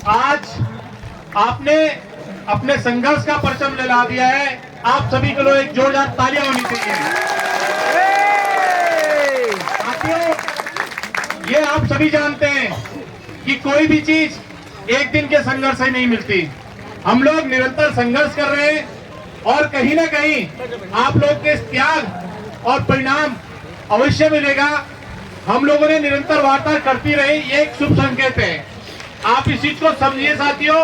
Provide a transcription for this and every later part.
आज आपने अपने संघर्ष का परचम लहरा दिया है। आप सभी के लिए एक जोरदार तालियां होनी चाहिए। साथियों, ये आप सभी जानते हैं कि कोई भी चीज एक दिन के संघर्ष से नहीं मिलती। हम लोग निरंतर संघर्ष कर रहे हैं और कहीं ना कहीं आप लोग के त्याग और परिणाम अवश्य मिलेगा। हम लोगों ने निरंतर वार्ता करती रही, ये एक शुभ संकेत है। आप इस चीज को समझिए साथियों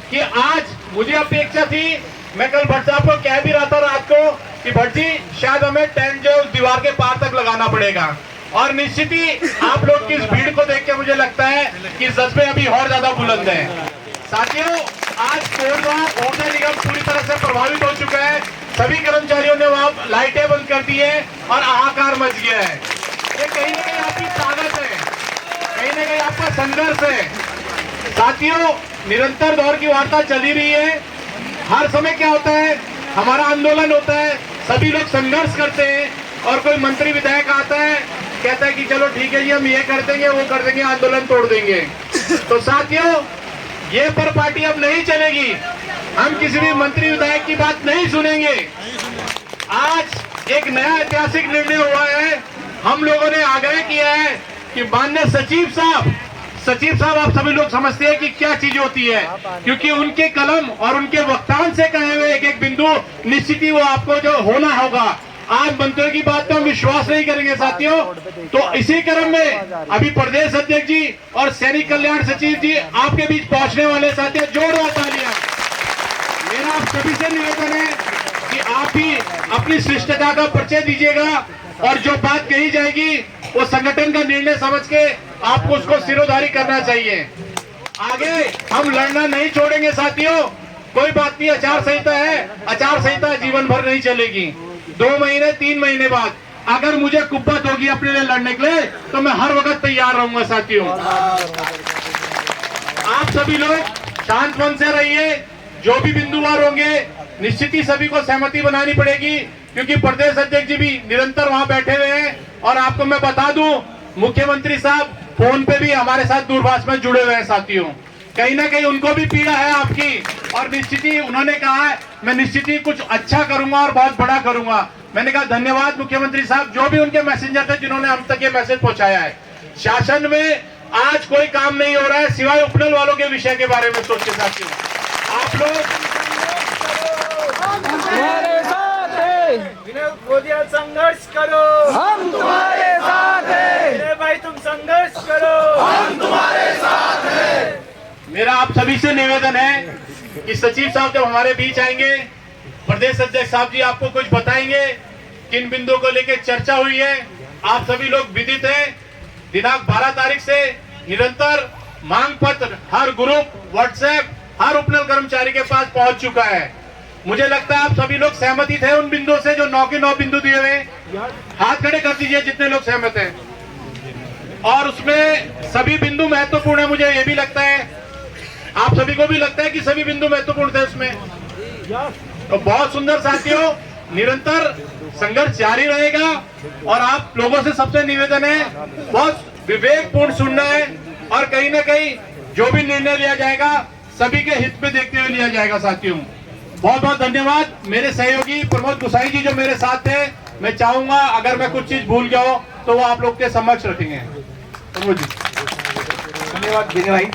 कि आज मुझे अपेक्षा थी, मैं कल भट्ट साहब को कह भी रहा था रात को कि भट्ट जी शायद हमें टेंट जो उस दीवार के पार तक लगाना पड़ेगा, और निश्चित ही आप लोग की इस भीड़ को देख के मुझे लगता है कि जज्बे अभी और ज्यादा बुलंद हैं। साथियों, आज कोरबा ऊर्जा निगम पूरी तरह से प्रभावित हो चुका है। सभी कर्मचारियों ने वहां लाइटें बंद कर दी है और हाहाकार मच गया है। ये कहीं ना कहीं आपकी ताकत है, कहीं ना कहीं आपका संघर्ष है। साथियों, निरंतर दौर की वार्ता चली रही है। हर समय क्या होता है, हमारा आंदोलन होता है, सभी लोग संघर्ष करते हैं और कोई मंत्री विधायक आता है, कहता है कि चलो ठीक है जी, हम ये कर देंगे, वो कर देंगे, आंदोलन तोड़ देंगे। तो साथियों, ये पर पार्टी अब नहीं चलेगी। हम किसी भी मंत्री विधायक की बात नहीं सुनेंगे। आज एक नया ऐतिहासिक निर्णय हुआ है। हम लोगों ने आग्रह किया है कि माननीय सचिव साहब, आप सभी लोग समझते हैं कि क्या चीज होती है, क्योंकि उनके कलम और उनके वक्तान से कहे हुए एक एक बिंदु निश्चित ही वो आपको जो होना होगा। आज मंत्रियों की बात पर हम विश्वास नहीं करेंगे साथियों। तो इसी क्रम में अभी प्रदेश अध्यक्ष जी और सैनिक कल्याण सचिव जी आपके बीच पहुंचने वाले। साथियों, जोरदार तालियां। मेरा आप सभी से निवेदन है कि आप भी अपनी श्रेष्ठता का परिचय दीजिएगा और जो बात कही जाएगी वो संगठन का निर्णय समझ के आपको उसको सिरोधारी करना चाहिए। आगे हम लड़ना नहीं छोड़ेंगे साथियों। कोई बात नहीं, आचार संहिता है, आचार संहिता जीवन भर नहीं चलेगी। 2 महीने 3 महीने बाद अगर मुझे कुब्बत होगी अपने लिए लड़ने के लिए तो मैं हर वक्त तैयार रहूंगा साथियों। आप सभी लोग शांत मन से रहिए। जो भी बिंदुवार होंगे निश्चित ही सभी को सहमति बनानी पड़ेगी, क्योंकि प्रदेश अध्यक्ष जी भी निरंतर वहां बैठे हुए हैं। और आपको मैं बता दूं, मुख्यमंत्री साहब फोन पे भी हमारे साथ दूरभाष में जुड़े हुए हैं साथियों। कहीं ना कहीं उनको भी पीड़ा है आपकी, और निश्चित ही उन्होंने कहा है मैं निश्चित ही कुछ अच्छा करूंगा और बहुत बड़ा करूंगा। मैंने कहा धन्यवाद मुख्यमंत्री साहब, जो भी उनके मैसेंजर थे जिन्होंने हम तक ये मैसेज पहुंचाया है। शासन में आज कोई काम नहीं हो रहा है सिवाय उपनल वालों के विषय के बारे में सोच के साथियों। आप लोग संघर्ष करो, हम तुम्हारे साथ हैं। भाई तुम संघर्ष करो, हम तुम्हारे साथ हैं। मेरा आप सभी से निवेदन है कि सचिव साहब जब हमारे बीच आएंगे, प्रदेश अध्यक्ष साहब जी आपको कुछ बताएंगे किन बिंदुओं को लेकर चर्चा हुई है। आप सभी लोग विदित हैं, दिनांक 12 तारीख से निरंतर मांग पत्र हर ग्रुप, व्हाट्सएप, हर उपनल कर्मचारी के पास पहुंच चुका है। मुझे लगता है आप सभी लोग सहमति थे उन बिंदुओं से जो 9 के 9 बिंदु दिए हुए। हाथ खड़े कर दीजिए जितने लोग सहमत हैं। और उसमें सभी बिंदु महत्वपूर्ण है। मुझे ये भी लगता है, आप सभी को भी लगता है कि सभी बिंदु महत्वपूर्ण थे उसमें। तो बहुत सुंदर साथियों, निरंतर संघर्ष जारी रहेगा। और आप लोगों से सबसे निवेदन है बहुत विवेकपूर्ण सुनना है, और कहीं ना कहीं जो भी निर्णय लिया जाएगा सभी के हित में देखते हुए लिया जाएगा साथियों। बहुत बहुत धन्यवाद। मेरे सहयोगी प्रमोद गुसाई जी जो मेरे साथ थे, मैं चाहूंगा अगर मैं कुछ चीज भूल गया हो तो वो आप लोग के समक्ष रखेंगे। प्रमोद जी। धन्यवाद विनय भाई।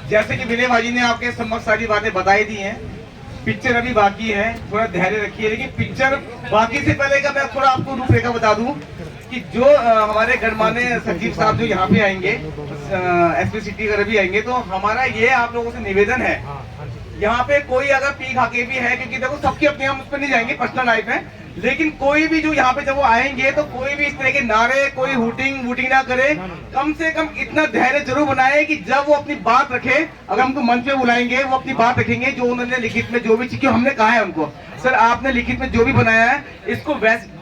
जैसे कि विनय भाई ने आपके समक्ष सारी बातें बताई दी हैं, पिक्चर अभी बाकी है, थोड़ा धैर्य रखिए। लेकिन पिक्चर बाकी से पहले का मैं थोड़ा आपको रूपरेखा बता दूं कि जो हमारे गणमान्य सचिव साहब जो यहाँ पे आएंगे, एसपी सिटी का भी आएंगे, तो हमारा ये आप लोगों से निवेदन है, यहाँ पे कोई अगर पी खा के भी है, क्योंकि देखो सबकी अपनी, हम उस पर नहीं जाएंगे, पर्सनल लाइफ है, लेकिन कोई भी जो यहाँ पे जब वो आएंगे तो कोई भी इस तरह के नारे, कोई हुटिंग वुटिंग ना करे। कम से कम इतना धैर्य जरूर बनाए कि जब वो अपनी बात रखे, अगर हमको मंच पे बुलाएंगे वो अपनी बात रखेंगे, जो उन्होंने लिखित में जो भी चीज हमने कहा है उनको, सर आपने लिखित में जो भी बनाया है इसको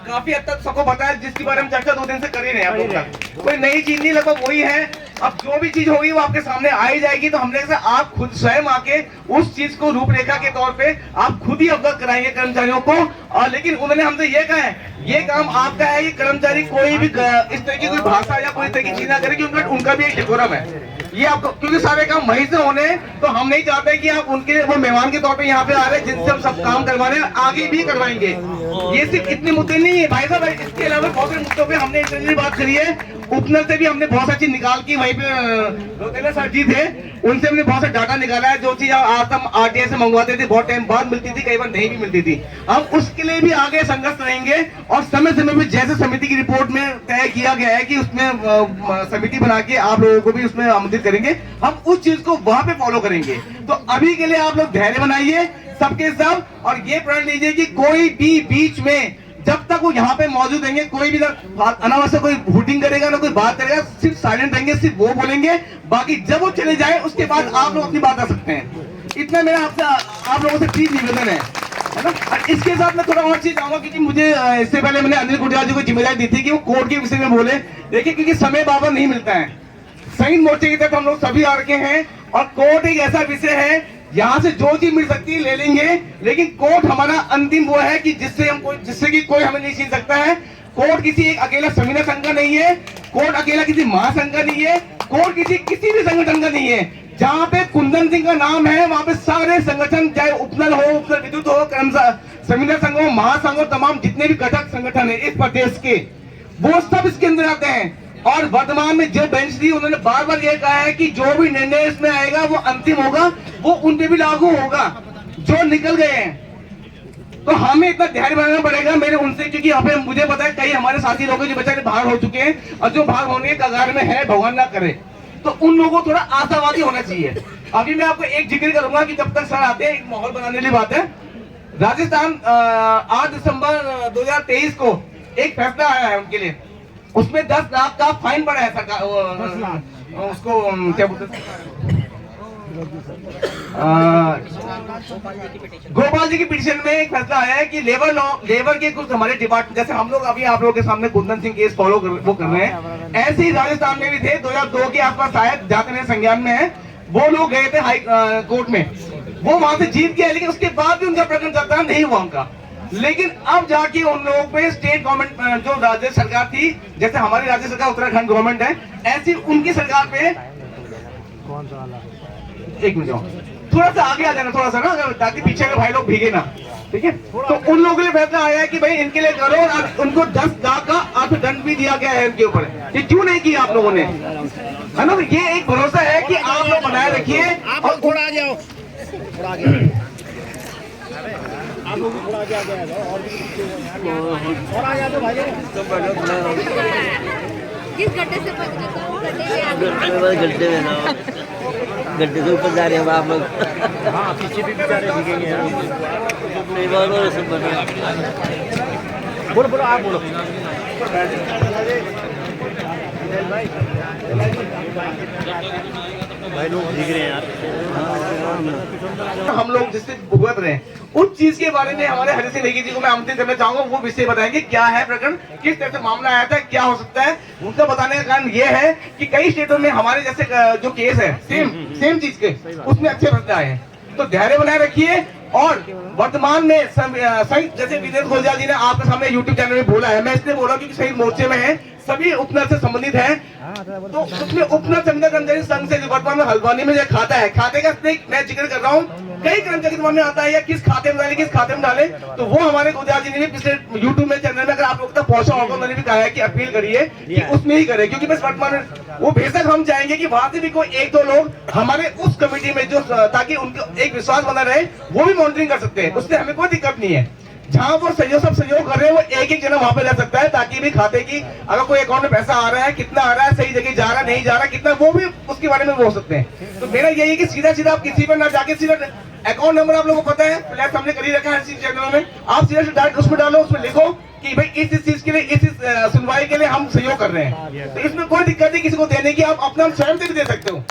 काफी हद तक सबको पता है, जिसके बारे में चर्चा 2 दिन से कर ही रहे हैं। कोई नई चीज नहीं, लगभग वही है। अब जो भी चीज होगी वो आपके सामने आ ही जाएगी। तो हमने कहा आप खुद स्वयं आके उस चीज को रूपरेखा के तौर पे आप खुद ही अवगत कराएंगे कर्मचारियों को। और लेकिन उन्होंने हमसे ये कहा है, ये काम आपका है कि कर्मचारी कोई भी इस तरह की कोई भाषा या कोई तरह की चीज ना करे, कि उनका भी एक डेकोरम है। ये आपको, क्योंकि सारे काम वहीं से होने हैं, तो हम नहीं चाहते कि आप उनके वो मेहमान के तौर पे यहाँ पे आ रहे हैं जिनसे हम सब काम करवा रहे हैं, आगे भी करवाएंगे। ये सिर्फ इतने मुद्दे नहीं है भाई साहब, इसके अलावा बहुत सारे मुद्दों पे हमने इंटरव्यू बात करी है। उपनल से भी हमने बहुत सारी चीज निकाल की, वहीं पे सर जी थे, उनसे हमने बहुत सारा डाटा निकाला है। जो चीज आज हम आरटीआई से मंगवाते थे बहुत टाइम बाद मिलती थी, कई बार नहीं भी मिलती थी। हम उसके लिए भी आगे संघर्ष रहेंगे और समय समय में जैसे समिति की रिपोर्ट में तय किया गया है कि उसमें समिति बना के आप लोगों को भी उसमें आमंत्रित करेंगे, हम उस चीज को वहां पे फॉलो करेंगे। तो अभी के लिए आप लोग धैर्य बनाइए सबके सब, और ये प्रण लीजिए कि कोई भी बीच में जब तक वो यहाँ पे मौजूद रहेंगे, कोई भी अनावश्यक कोई हुटिंग करेगा ना कोई बात करेगा, सिर्फ साइलेंट रहेंगे, सिर्फ वो बोलेंगे। बाकी जब वो चले जाए उसके बाद आप लोग अपनी बात कर सकते हैं। इतना मेरा आपसे आप लोगों से प्लीज निवेदन है ना। और इसके साथ मैं थोड़ा और चीज चाहूंगा, क्योंकि मुझे इससे पहले मैंने अनिल गुडिया जी को जिम्मेदारी दी थी कि वो कोर्ट के विषय में बोले। देखिए, क्योंकि समय बाबा नहीं मिलता है, संयुक्त मोर्चे के तहत हम लोग सभी आ रखे हैं, और कोर्ट एक ऐसा विषय है यहाँ से जो चीज मिल सकती है ले लेंगे, लेकिन कोर्ट हमारा अंतिम वो है कि जिससे कि कोई हमें नहीं छीन सकता है। कोर्ट किसी एक अकेला संविदा संघ का नहीं है, कोर्ट अकेला किसी महासंघ का नहीं है, कोर्ट किसी भी संगठन का नहीं है। जहाँ पे कुंदन सिंह का नाम है वहाँ पे सारे संगठन, चाहे उपनल हो, उपनल विद्युत हो, संविदा संघ हो, महासंघ हो, तमाम जितने भी घटक संगठन है इस प्रदेश के, वो सब इसके अंदर आते हैं। और वर्तमान में जो बेंच थी उन्होंने बार बार ये कहा है कि जो भी निर्णय इसमें आएगा वो अंतिम होगा, वो उन पे भी लागू होगा जो निकल गए हैं। तो हमें इतना धैर्य बनाना पड़ेगा मेरे उनसे, क्योंकि यहाँ पे मुझे पता है कई हमारे साथी लोग जो बेचारे बाहर हो चुके हैं और जो बाहर होने के कगार में है, भगवान ना करे, तो उन लोगों को थोड़ा आशावादी होना चाहिए। अभी मैं आपको एक जिक्र करूंगा कि जब तक सर आते हैं, एक माहौल बनाने वाली बात है। राजस्थान 8 दिसंबर 2023 को एक फैसला आया है उनके लिए, उसमें 10 लाख का फाइन पड़ा है सरकार, उसको क्या बोलते हैं, गोपाल जी की पिटीशन में एक फैसला आया है कि लेबर के कुछ हमारे डिपार्टमेंट, जैसे हम लोग अभी आप लोगों के सामने कुंदन सिंह केस फॉलो कर रहे हैं, ऐसे ही राजस्थान में भी थे 2002 के आसपास, शायद जाते मेरे संज्ञान में है। वो लोग गए थे हाई कोर्ट में, वो वहां से जीत गए, लेकिन उसके बाद भी उनका प्रकरण चलता नहीं हुआ उनका। लेकिन अब जाके उन लोगों पे स्टेट गवर्नमेंट, जो राज्य सरकार थी, जैसे हमारी राज्य सरकार उत्तराखंड गवर्नमेंट है, ऐसी उनकी सरकार पे, एक मिनट थोड़ा सा आगे आ जाना, थोड़ा सा ना, ताकि पीछे के भाई लोग भीगे ना, ठीक है। तो उन लोगों के लिए फैसला आया है कि भाई इनके लिए करो, और उनको 10 लाख का अर्थदंड भी दिया गया है इनके ऊपर। ये क्यों नहीं किया आप लोगों ने, है ना। ये एक भरोसा है कि आप लोग बनाए रखिए। और थोड़ा आ जाओ, आप लोग थोड़ा आगे आ जाओ, और आ जाओ भाई। किस गड्ढे से पकड़े तो गड्ढे से ऊपर जा रहे हैं आप लोग। हाँ, पीछे भी बेचारे दिखेंगे। बोलो बोलो, आप बोलो भाई, लोग दिख रहे हैं यार। हम लोग जिससे भुगत रहे हैं उस चीज के बारे में हमारे हरि सिंह नेगी जी को मैं आमंत्रित करना चाहूंगा, वो विषय बताएंगे क्या है प्रकरण, किस तरह से मामला आया था, क्या हो सकता है। उनका बताने का कारण ये है कि कई स्टेटों में हमारे जैसे जो केस है सेम चीज के, उसमें अच्छे फैसले आए हैं। तो धैर्य बनाए रखिए। और वर्तमान में संयुक्त, जैसे विजय खोजा जी ने आपके सामने यूट्यूब चैनल में बोला है, मैं इसलिए बोला क्योंकि संयुक्त मोर्चे में है, सभी उपनल से संबंधित है। तो उसमें उपनल संविदा कर्मचारी संघ से वर्तमान में हल्द्वानी में जो खाता है, खाते का मैं जिक्र कर रहा हूँ, कई कर्मचारी के मन में आता है या किस खाते में डाले, किस खाते में डाले। तो वो हमारे गुजरात जी ने भी पिछले यूट्यूब में चैनल में, अगर आप लोग तक पहुंचा होगा, उन्होंने भी कहा है कि अपील करिए कि उसमें ही करें, क्योंकि बस वर्तमान में वो बेशक हम चाहेंगे कि वहां से भी कोई 1-2 लोग हमारे उस कमेटी में जो, ताकि उनको एक विश्वास बना रहे, वो भी मॉनिटरिंग कर सकते हैं, उससे हमें कोई दिक्कत नहीं है। जहां वो सब सहयोग कर रहे हैं, वो एक जना वहां पे रह सकता है, ताकि भी खाते की अगर कोई अकाउंट में पैसा आ रहा है, कितना आ रहा है, सही जगह जा रहा है, नहीं जा रहा, कितना, वो भी उसके बारे में बोल सकते हैं। तो मेरा यही है कि सीधा सीधा आप किसी पर ना जाके, सीधा अकाउंट नंबर आप लोगों को पता है, फ्लैश हमने कर ही रखा है चैनलों में, आप सीधा से डायरेक्ट उसमें डालो, उसमें लिखो कि भाई इस चीज के लिए, इस सुनवाई के लिए हम सहयोग कर रहे हैं। तो इसमें कोई दिक्कत नहीं किसी को देने की, आप अपना स्वयं से भी दे सकते हो,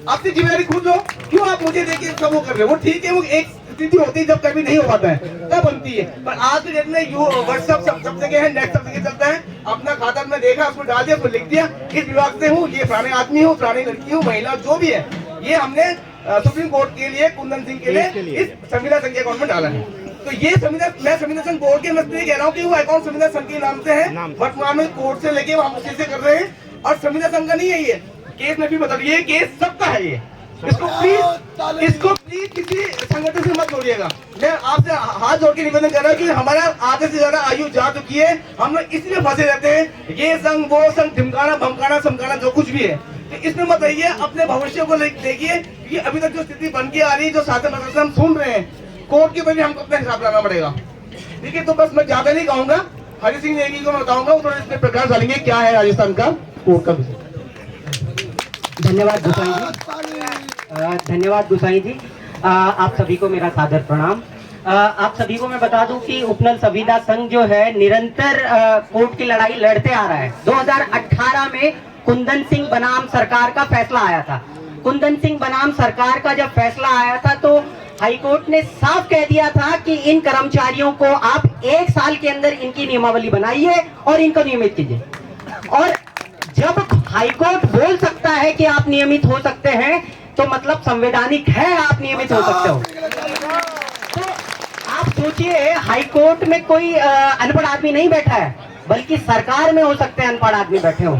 अपनी जिम्मेदारी खुद लो। क्यों आप मुझे देखिए सब वो कर रहे हो, वो ठीक है, वो एक स्थिति होती है जब कभी नहीं हो पाता है तब बनती है। पर आज के डेट में व्हाट्सएप सब जगह है, नेट सब जगह चलता है, अपना खाता में देखा, उसमें डाल दिया, उसमें लिख दिया इस विभाग से हूँ, ये पुराने आदमी हूँ, पुरानी लड़की हूँ, महिला जो भी है, ये हमने सुप्रीम कोर्ट के लिए, कुंदन सिंह के लिए इस संविदा संघ के अकाउंट में डाला है। तो ये मैं संविदा संघ बोर्ड के मसले कह रहा हूँ कि वो अकाउंट संविदा संघ के नाम से है, वर्तमान में कोर्ट से लेके हम उसी से कर रहे हैं। और संविदा संघ का नहीं है ये, केस में भी बता दो, ये केस सबका है ये। इसको प्लीज किसी संगठन से मत जोड़िएगा। मैं आपसे हाथ जोड़ के निवेदन कर रहा हूँ कि हमारा आधे से ज्यादा आयु जा चुकी है, हम लोग इसलिए फंसे रहते हैं, ये संघ वो संघ, ढिमकाना भमकाना समकाना जो कुछ भी है, तो इसमें मत रहिए। अपने भविष्य को देखिए कि अभी तक जो स्थिति बन के आ रही है, जो शासन प्रशासन हम सुन रहे हैं, कोर्ट के ऊपर हमको अपना हिसाब लगाना पड़ेगा। ठीक है, तो बस मैं ज्यादा नहीं कहूंगा, हरि सिंह नेगी को मैं बताऊंगा, वो थोड़ा इसमें प्रकाश डालेंगे क्या है राजस्थान का कोर्ट का विषय। धन्यवाद गोसाई जी। धन्यवाद गोसाई जी। आप सभी को मेरा सादर प्रणाम। आप सभी को मैं बता दूं कि उपनल संविदा संघ जो है निरंतर कोर्ट की लड़ाई लड़ते आ रहा है। 2018 में कुंदन सिंह बनाम सरकार का फैसला आया था। कुंदन सिंह बनाम सरकार का जब फैसला आया था तो हाई कोर्ट ने साफ कह दिया था कि इन कर्मचारियों को आप 1 साल के अंदर इनकी नियमावली बनाइए और इनको नियमित कीजिए। और जब हाईकोर्ट बोल सकता है कि आप नियमित हो सकते हैं तो मतलब संवैधानिक है, आप नियमित हो सकते हो। तो आप सोचिए, हाईकोर्ट में कोई अनपढ़ आदमी नहीं बैठा है, बल्कि सरकार में हो सकते हैं अनपढ़ आदमी बैठे हो,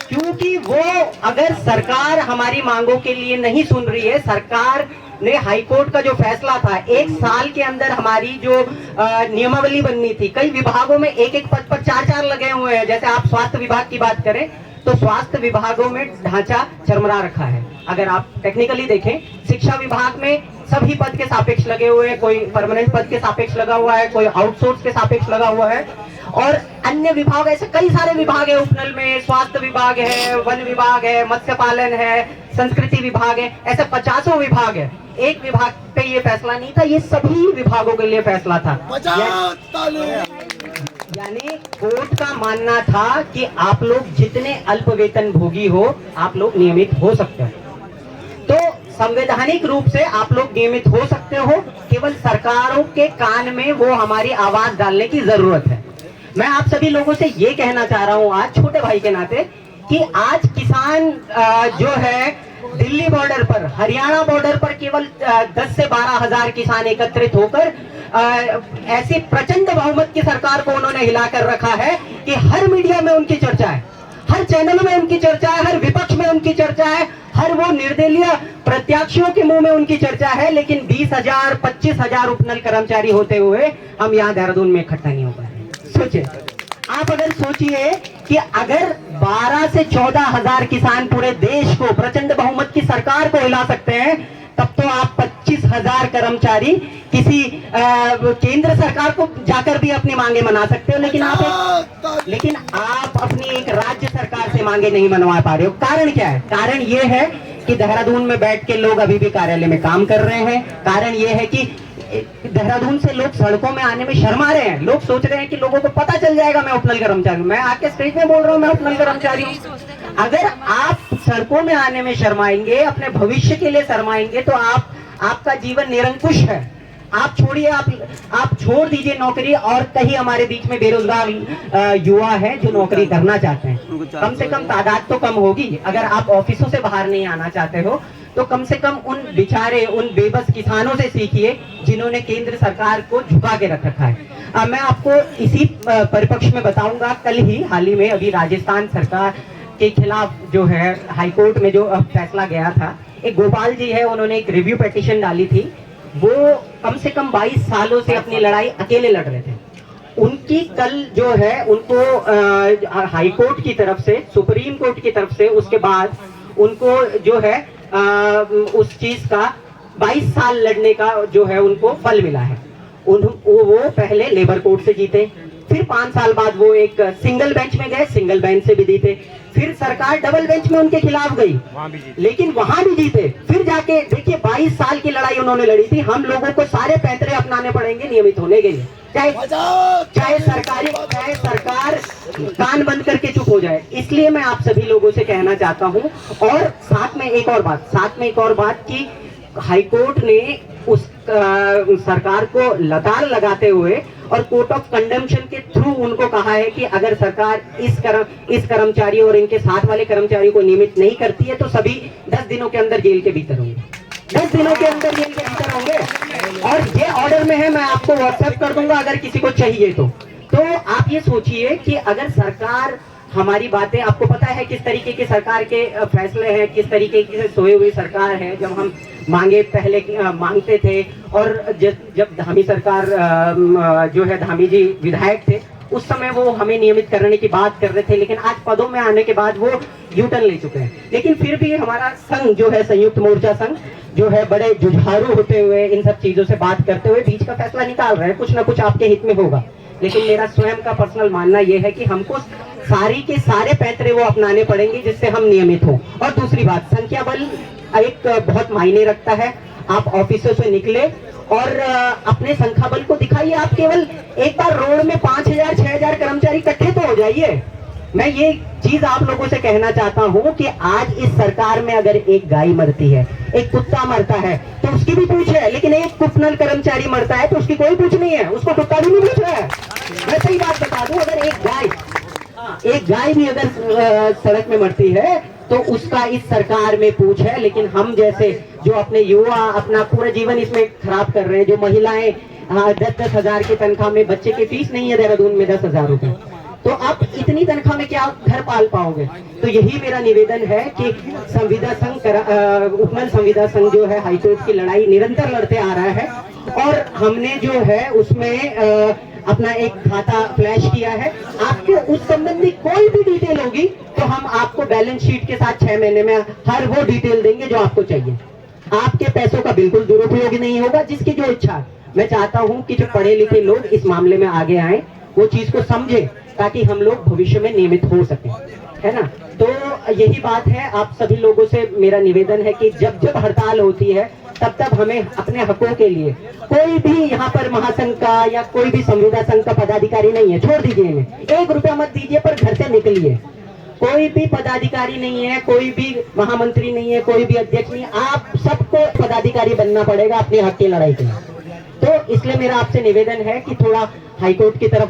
क्योंकि वो अगर सरकार हमारी मांगों के लिए नहीं सुन रही है, सरकार ने हाईकोर्ट का जो फैसला था 1 साल के अंदर हमारी जो नियमावली बननी थी, कई विभागों में एक पद पर 4 लगे हुए हैं। जैसे आप स्वास्थ्य विभाग की बात करें तो स्वास्थ्य विभागों में ढांचा चरमरा रखा है। अगर आप टेक्निकली देखें, शिक्षा विभाग में सभी पद के सापेक्ष लगे हुए हैं, कोई परमानेंट पद के सापेक्ष लगा हुआ है, कोई आउटसोर्स के सापेक्ष लगा हुआ है, और अन्य विभाग ऐसे कई सारे विभाग है। उपनल में स्वास्थ्य विभाग है, वन विभाग है, मत्स्य पालन है, संस्कृति विभाग है, ऐसे 50 विभाग है। एक विभाग पे ये फैसला नहीं था, ये सभी विभागों के लिए फैसला था। यानी कोर्ट का मानना था कि आप लोग जितने अल्प वेतन भोगी हो, आप लोग नियमित हो सकते हो। तो संवैधानिक रूप से आप लोग नियमित हो सकते हो, केवल सरकारों के कान में वो हमारी आवाज डालने की जरूरत है। मैं आप सभी लोगों से ये कहना चाह रहा हूँ आज छोटे भाई के नाते कि आज किसान जो है दिल्ली बॉर्डर पर, हरियाणा बॉर्डर पर केवल 10 से 12 हजार किसान एकत्रित होकर ऐसी प्रचंड बहुमत की सरकार को उन्होंने हिलाकर रखा है कि हर मीडिया में उनकी चर्चा है, हर चैनल में उनकी चर्चा है, हर विपक्ष में उनकी चर्चा है, हर वो निर्दलीय प्रत्याशियों के मुंह में उनकी चर्चा है। लेकिन 20,000 25,000 उपनल कर्मचारी होते हुए हम यहाँ देहरादून में इकट्ठा नहीं हो पाए। सोचिए, आप अगर सोचिए कि अगर 12 से 14 हजार किसान पूरे देश को, प्रचंड बहुमत की सरकार को हिला सकते हैं, तब तो आप 25,000 कर्मचारी किसी केंद्र सरकार को जाकर भी अपनी मांगे मना सकते हो। लेकिन आप अपनी एक राज्य सरकार से मांगे नहीं मनवा पा रहे हो। कारण क्या है? कारण ये है कि देहरादून में बैठ के लोग अभी भी कार्यालय में काम कर रहे हैं। कारण ये है कि देहरादून से लोग सड़कों में आने में शर्मा रहे हैं। लोग सोच रहे हैं कि लोगों को पता चल जाएगा मैं उपनल कर्मचारी हूं, मैं आके स्टेज में बोल रहा हूं मैं उपनल कर्मचारी हूं। अगर आप सड़कों में आने में शर्माएंगे, अपने भविष्य के लिए शर्माएंगे, तो आपका जीवन निरंकुश है। आप छोड़िए, आप छोड़ दीजिए नौकरी, और कहीं हमारे बीच में बेरोजगार युवा है जो नौकरी करना चाहते हैं। कम से कम तादाद तो कम होगी। अगर आप ऑफिसों से बाहर नहीं आना चाहते हो तो कम से कम उन बेचारे, उन बेबस किसानों से सीखिए जिन्होंने केंद्र सरकार को झुका के रख रखा है। मैं आपको इसी परिप्रेक्ष्य में बताऊंगा, हाल ही में अभी राजस्थान सरकार के खिलाफ जो है हाईकोर्ट में जो फैसला गया था, एक गोपाल जी है, उन्होंने एक रिव्यू पिटीशन डाली थी। वो कम से कम 22 सालों से अपनी लड़ाई अकेले लड़ रहे थे। उनकी कल जो है उनको हाईकोर्ट की तरफ से, सुप्रीम कोर्ट की तरफ से, उसके बाद उनको जो है उस चीज का 22 साल लड़ने का जो है उनको फल मिला है। वो पहले लेबर कोर्ट से जीते, फिर 5 साल बाद वो एक सिंगल बेंच में गए, सिंगल बेंच से भी जीते, फिर सरकार डबल बेंच में उनके खिलाफ गई, लेकिन वहां भी जीते। फिर जाके देखिए 22 साल की लड़ाई उन्होंने लड़ी थी। हम लोगों को सारे पैंतरे अपनाने पड़ेंगे नियमित होने के लिए, चाहे सरकार कान बंद करके चुप हो जाए। इसलिए मैं आप सभी लोगों से कहना चाहता हूं। और साथ में एक और बात कि हाईकोर्ट ने उस सरकार को लताड़ लगाते हुए और कोर्ट ऑफ कंडेम्पशन के थ्रू उनको कहा है कि अगर सरकार इस कर्मचारी और इनके साथ वाले कर्मचारी को नियमित नहीं करती है तो सभी 10 दिनों के अंदर जेल के भीतर होंगे। 10 दिनों के अंदर जेल के भीतर होंगे। और ये ऑर्डर में है, मैं आपको व्हाट्सएप कर दूंगा अगर किसी को चाहिए तो आप ये सोचिए कि अगर सरकार हमारी बातें, आपको पता है किस तरीके के सरकार के फैसले हैं, किस तरीके की सोई हुई सरकार है। जब हम मांगे पहले मांगते थे, और जब धामी सरकार जो है धामी जी विधायक थे, उस समय वो हमें नियमित करने की बात कर रहे थे, लेकिन आज पदों में आने के बाद वो यू टर्न ले चुके हैं। लेकिन फिर भी हमारा संघ जो है, संयुक्त मोर्चा संघ जो है, बड़े जुझारू होते हुए इन सब चीजों से बात करते हुए बीच का फैसला निकाल रहे हैं। कुछ ना कुछ आपके हित में होगा, लेकिन मेरा स्वयं का पर्सनल मानना यह है कि हमको सारी के सारे पैंतरे वो अपनाने पड़ेंगे जिससे हम नियमित हो। और दूसरी बात, संख्या बल एक बहुत मायने रखता है। आप ऑफिसों से निकले और अपने संख्या बल को दिखाइए। आप केवल एक बार रोड में 5000 6000 कर्मचारी इकट्ठे तो हो जाइए। मैं ये चीज आप लोगों से कहना चाहता हूँ कि आज इस सरकार में अगर एक गाय मरती है, एक कुत्ता मरता है, तो उसकी भी पूछ है, लेकिन एक कुपनल कर्मचारी मरता है तो उसकी कोई पूछ नहीं है, उसको कुत्ता भी नहीं पूछ रहा है। मैं सही बात बता दूं, अगर एक गाय भी अगर सड़क में मरती है तो उसका इस सरकार में पूछ है। लेकिन हम जैसे जो अपने युवा अपना पूरा जीवन इसमें खराब कर रहे हैं, जो महिलाएं 10-10 हजार की तनख्वाह में, बच्चे की फीस नहीं है देहरादून में 10,000 रुपए, तो आप इतनी तनख्वाह में क्या घर पाल पाओगे। तो यही मेरा निवेदन है कि संविदा संघ उपमंडल संविदा संघ जो है हाईकोर्ट की लड़ाई निरंतर लड़ते आ रहा है, और हमने जो है उसमें अपना एक खाता फ्लैश किया है। आपको उस संबंधी कोई भी डिटेल होगी तो हम आपको बैलेंस शीट के साथ 6 महीने में हर वो डिटेल देंगे जो आपको चाहिए। आपके पैसों का बिल्कुल दुरुपयोग नहीं होगा, जिसकी जो इच्छा। मैं चाहता हूं कि जो पढ़े लिखे लोग इस मामले में आगे आए, वो चीज को समझे, ताकि हम लोग भविष्य में नियमित हो सके, है ना। तो यही बात है। आप सभी लोगों से मेरा निवेदन है कि जब जब हड़ताल होती है तब हमें अपने हकों के लिए, कोई भी यहाँ पर महासंघ का या कोई भी संविदा संघ का पदाधिकारी नहीं है, छोड़ दीजिए इन्हें, 1 रुपया मत दीजिए, पर घर से निकलिए। कोई भी पदाधिकारी नहीं है, कोई भी महामंत्री नहीं है, कोई भी अध्यक्ष नहीं है, आप सबको पदाधिकारी बनना पड़ेगा अपने हक की लड़ाई के लिए। तो इसलिए मेरा आपसे निवेदन है कि थोड़ा हाईकोर्ट की तरफ